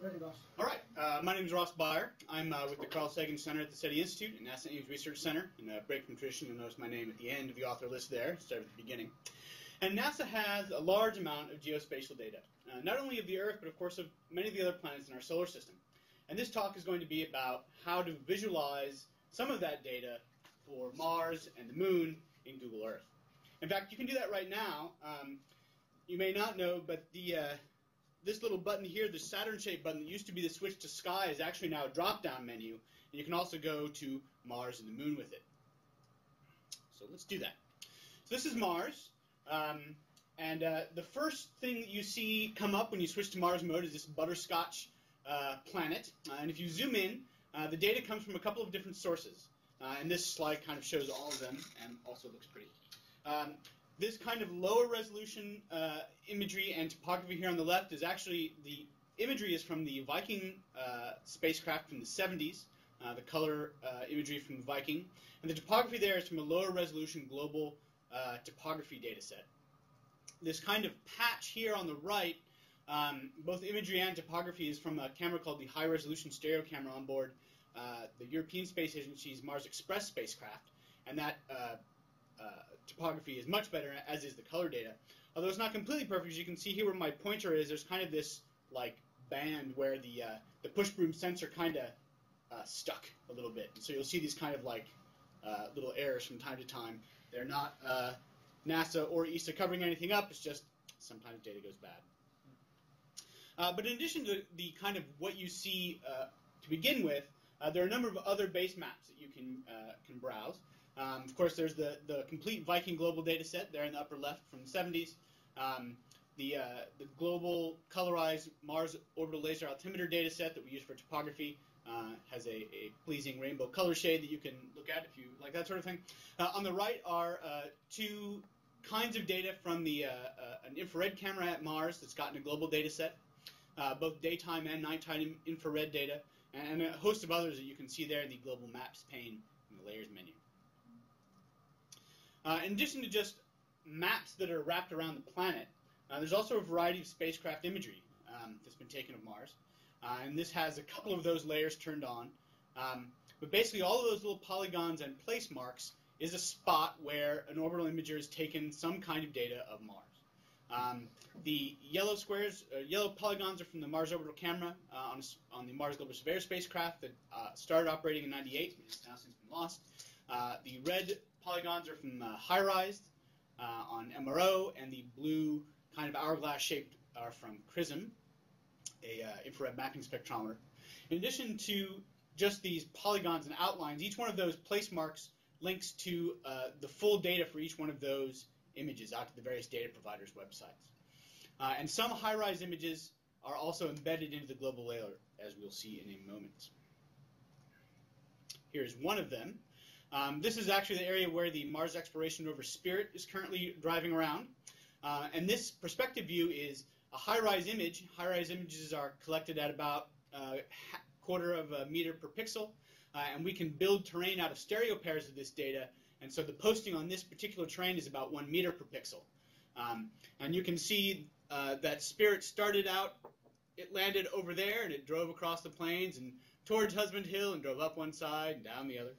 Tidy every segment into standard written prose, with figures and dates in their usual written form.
Ready, Ross. All right, my name is Ross Beyer. I'm with the Carl Sagan Center at the SETI Institute and NASA Ames Research Center. And break from tradition, you'll notice my name at the end of the author list there, instead of at the beginning. And NASA has a large amount of geospatial data, not only of the Earth, but of course of many of the other planets in our solar system. And this talk is going to be about how to visualize some of that data for Mars and the Moon in Google Earth. In fact, you can do that right now. You may not know, but this little button here, the Saturn-shaped button that used to be the switch to sky, is actually now a drop-down menu. And you can also go to Mars and the Moon with it. So let's do that. So this is Mars. The first thing that you see come up when you switch to Mars mode is this butterscotch planet. And if you zoom in, the data comes from a couple of different sources. And this slide kind of shows all of them and also looks pretty. This kind of lower resolution imagery and topography here on the left is actually, the imagery is from the Viking spacecraft from the 70s, the color imagery from the Viking. And the topography there is from a lower resolution global topography data set. This kind of patch here on the right, both imagery and topography, is from a camera called the High Resolution Stereo Camera on board the European Space Agency's Mars Express spacecraft. And that topography is much better, as is the color data. Although it's not completely perfect, as you can see here where my pointer is, there's kind of this like band where the push broom sensor kind of stuck a little bit. And so you'll see these kind of like little errors from time to time. They're not NASA or ESA covering anything up, it's just sometimes data goes bad. But in addition to the kind of what you see to begin with, there are a number of other base maps that you can browse. Of course, there's the complete Viking global data set there in the upper left from the 70s. The global colorized Mars orbital laser altimeter data set that we use for topography has a pleasing rainbow color shade that you can look at if you like that sort of thing. On the right are two kinds of data from an infrared camera at Mars that's gotten a global data set, both daytime and nighttime infrared data, and a host of others that you can see there in the global maps pane in the layers menu. In addition to just maps that are wrapped around the planet, there's also a variety of spacecraft imagery that's been taken of Mars. And this has a couple of those layers turned on. But basically all of those little polygons and place marks is a spot where an orbital imager has taken some kind of data of Mars. The yellow squares, yellow polygons are from the Mars orbital camera on the Mars Global Surveyor spacecraft that started operating in '98 and has now since been lost. The red polygons are from HiRISE on MRO, and the blue kind of hourglass shaped are from CRISM, a infrared mapping spectrometer. In addition to just these polygons and outlines, each one of those place marks links to the full data for each one of those images out to the various data providers' websites. And some HiRISE images are also embedded into the global layer, as we'll see in a moment. Here's one of them. This is actually the area where the Mars exploration rover Spirit is currently driving around. And this perspective view is a HiRISE image. HiRISE images are collected at about quarter of a meter per pixel. And we can build terrain out of stereo pairs of this data. And so the posting on this particular terrain is about 1 meter per pixel. And you can see that Spirit started out, it landed over there, and it drove across the plains and towards Husband Hill and drove up one side and down the other.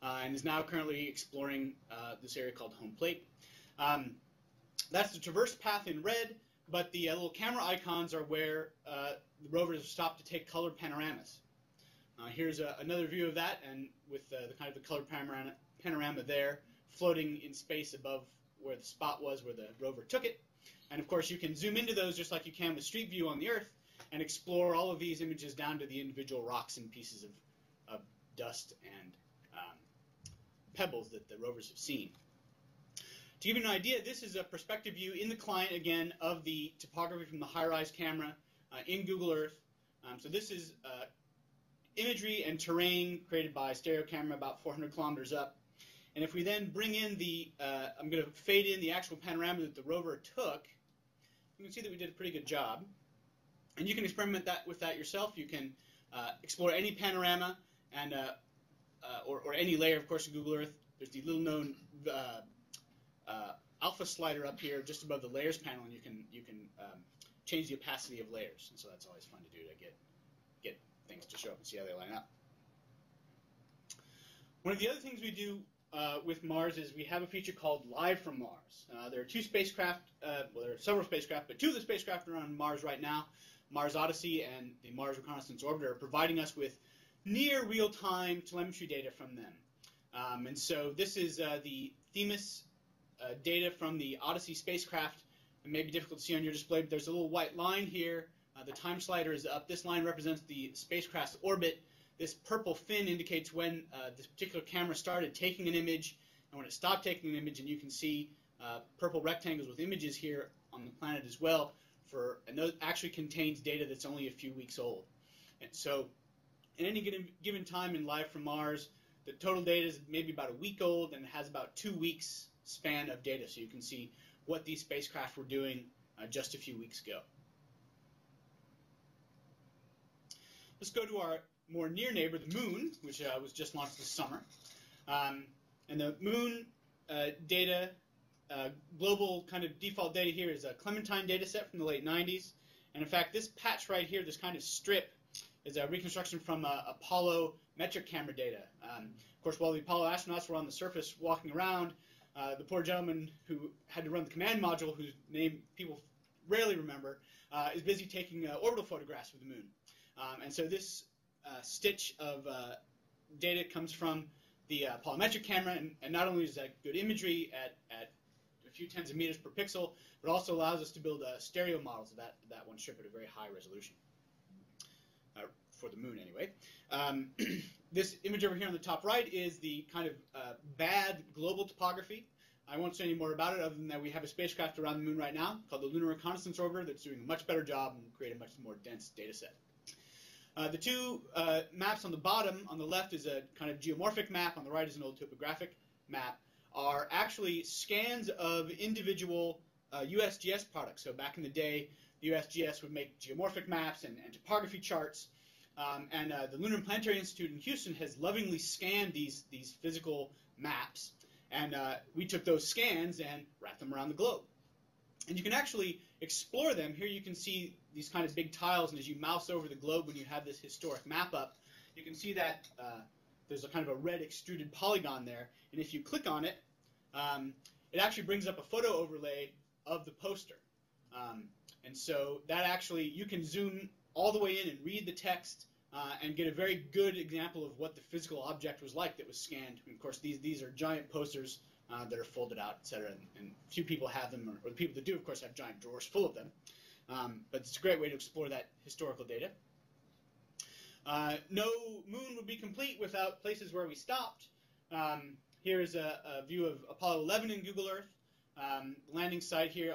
And is now currently exploring this area called Home Plate. That's the traverse path in red, but the little camera icons are where the rovers have stopped to take color panoramas. Here's another view of that, and with the kind of the color panorama there, floating in space above where the spot was where the rover took it. And of course, you can zoom into those just like you can with Street View on the Earth, and explore all of these images down to the individual rocks and pieces of dust and pebbles that the rovers have seen. To give you an idea, this is a perspective view in the client, again, of the topography from the HiRISE camera in Google Earth. So this is imagery and terrain created by a stereo camera about 400 kilometers up. And if we then bring in I'm going to fade in the actual panorama that the rover took, you can see that we did a pretty good job. And you can experiment with that yourself. You can explore any panorama and or any layer, of course, in Google Earth. There's the little known alpha slider up here just above the layers panel, and you can change the opacity of layers. And so that's always fun to do to get get things to show up and see how they line up. One of the other things we do with Mars is we have a feature called Live from Mars. There are two spacecraft, well, there are several spacecraft, but two of the spacecraft are on Mars right now. Mars Odyssey and the Mars Reconnaissance Orbiter are providing us with near real-time telemetry data from them. And so this is the Themis data from the Odyssey spacecraft. It may be difficult to see on your display, but there's a little white line here. The time slider is up. This line represents the spacecraft's orbit. This purple fin indicates when this particular camera started taking an image and when it stopped taking an image, and you can see purple rectangles with images here on the planet as well. And those actually contains data that's only a few weeks old. And so at any given time in Live from Mars, the total data is maybe about a week old, and it has about 2 weeks span of data, so you can see what these spacecraft were doing just a few weeks ago. Let's go to our more near neighbor, the Moon, which was just launched this summer. And the Moon data, global kind of default data here is a Clementine data set from the late 90s. And in fact, this patch right here, this kind of strip, is a reconstruction from Apollo metric camera data. Of course, while the Apollo astronauts were on the surface walking around, the poor gentleman who had to run the command module, whose name people rarely remember, is busy taking orbital photographs of the Moon. And so this stitch of data comes from the Apollo metric camera, and not only is that good imagery at a few tens of meters per pixel, but also allows us to build stereo models of that one strip at a very high resolution. For the Moon, anyway. This image over here on the top right is the kind of bad global topography. I won't say any more about it other than that we have a spacecraft around the Moon right now called the Lunar Reconnaissance Orbiter that's doing a much better job and create a much more dense data set. The two maps on the bottom, on the left is a kind of geomorphic map, on the right is an old topographic map, are actually scans of individual USGS products. So back in the day, the USGS would make geomorphic maps and topography charts. And the Lunar and Planetary Institute in Houston has lovingly scanned these physical maps, and we took those scans and wrapped them around the globe. And you can actually explore them. Here you can see these kind of big tiles, and as you mouse over the globe when you have this historic map up, you can see that there's a kind of a red extruded polygon there, and if you click on it, it actually brings up a photo overlay of the poster. And so that actually, you can zoom all the way in and read the text and get a very good example of what the physical object was like that was scanned. And of course, these are giant posters that are folded out, etc. And few people have them, or the people that do, of course, have giant drawers full of them. But it's a great way to explore that historical data. No Moon would be complete without places where we stopped. Here is a view of Apollo 11 in Google Earth. Landing site here.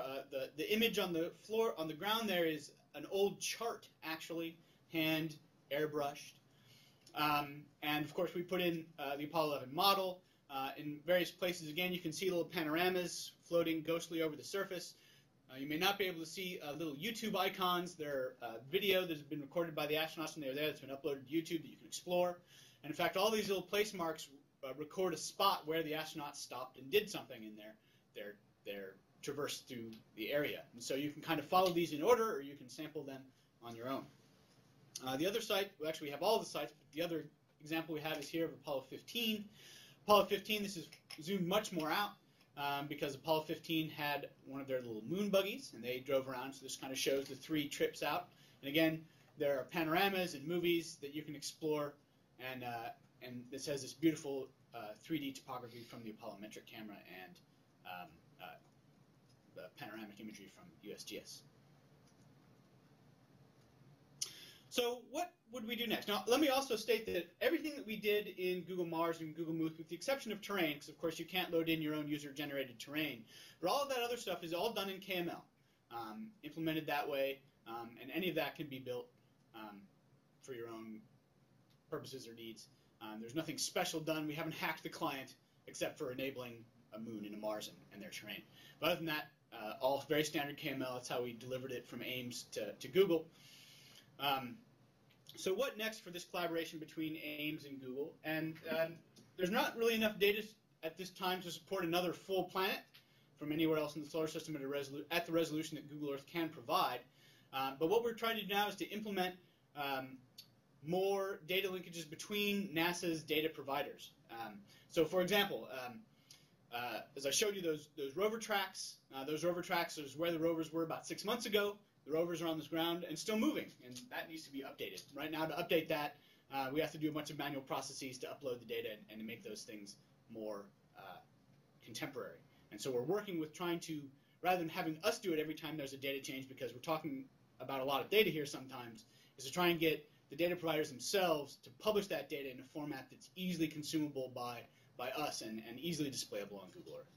The image on the floor, on the ground there, is an old chart, actually, hand airbrushed. And of course, we put in the Apollo 11 model. In various places, again, you can see little panoramas floating ghostly over the surface. You may not be able to see little YouTube icons. They're video that has been recorded by the astronauts when they were there that's been uploaded to YouTube that you can explore. And in fact, all these little place marks record a spot where the astronauts stopped and did something in their traverse through the area. And so you can kind of follow these in order, or you can sample them on your own. The other site, well, actually we have all the sites, but the other example we have is here of Apollo 15. Apollo 15, this is zoomed much more out because Apollo 15 had one of their little moon buggies, and they drove around, so this kind of shows the 3 trips out. And again, there are panoramas and movies that you can explore, and this has this beautiful 3D topography from the Apollo metric camera and the panoramic imagery from USGS. So what would we do next? Now, let me also state that everything that we did in Google Mars and Google Moose, with the exception of terrain, because of course you can't load in your own user-generated terrain, but all of that other stuff is all done in KML, implemented that way, and any of that can be built for your own purposes or needs. There's nothing special done. We haven't hacked the client except for enabling a Moon and a Mars and their terrain. But other than that, all very standard KML. That's how we delivered it from Ames to Google. So what next for this collaboration between Ames and Google? And there's not really enough data at this time to support another full planet from anywhere else in the solar system at the resolution that Google Earth can provide. But what we're trying to do now is to implement more data linkages between NASA's data providers. So, for example, as I showed you those rover tracks is where the rovers were about 6 months ago. The rovers are on this ground and still moving, and that needs to be updated. Right now, to update that, we have to do a bunch of manual processes to upload the data and to make those things more contemporary. And so we're working with trying to, rather than having us do it every time there's a data change, because we're talking about a lot of data here sometimes, is to try and get the data providers themselves to publish that data in a format that's easily consumable by us and easily displayable on Google Earth.